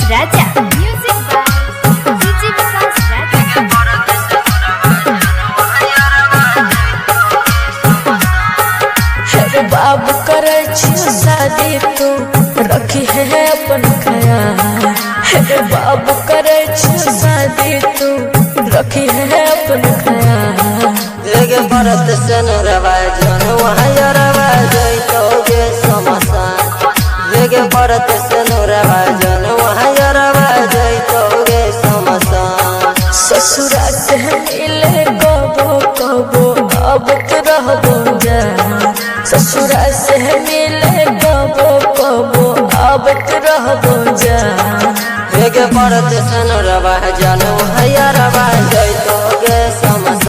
Raja. Music by DJ Vikas Raja. बाबू करे शादी तू रखी है अपन ख्याल। बाबू करे शादी तू रखी है अपन ख्याल। भरत से नरवाजन वहाँ जैतोगे शमशान। भरत से नरवाजन वहाँ जैतोगे शमशान। ससुरा से मिले कबो कबो अब तो रहबो जा। ससुरा से मिले कबो कबो अब तो रहबो जा। भरत से नरवाजन वहाँ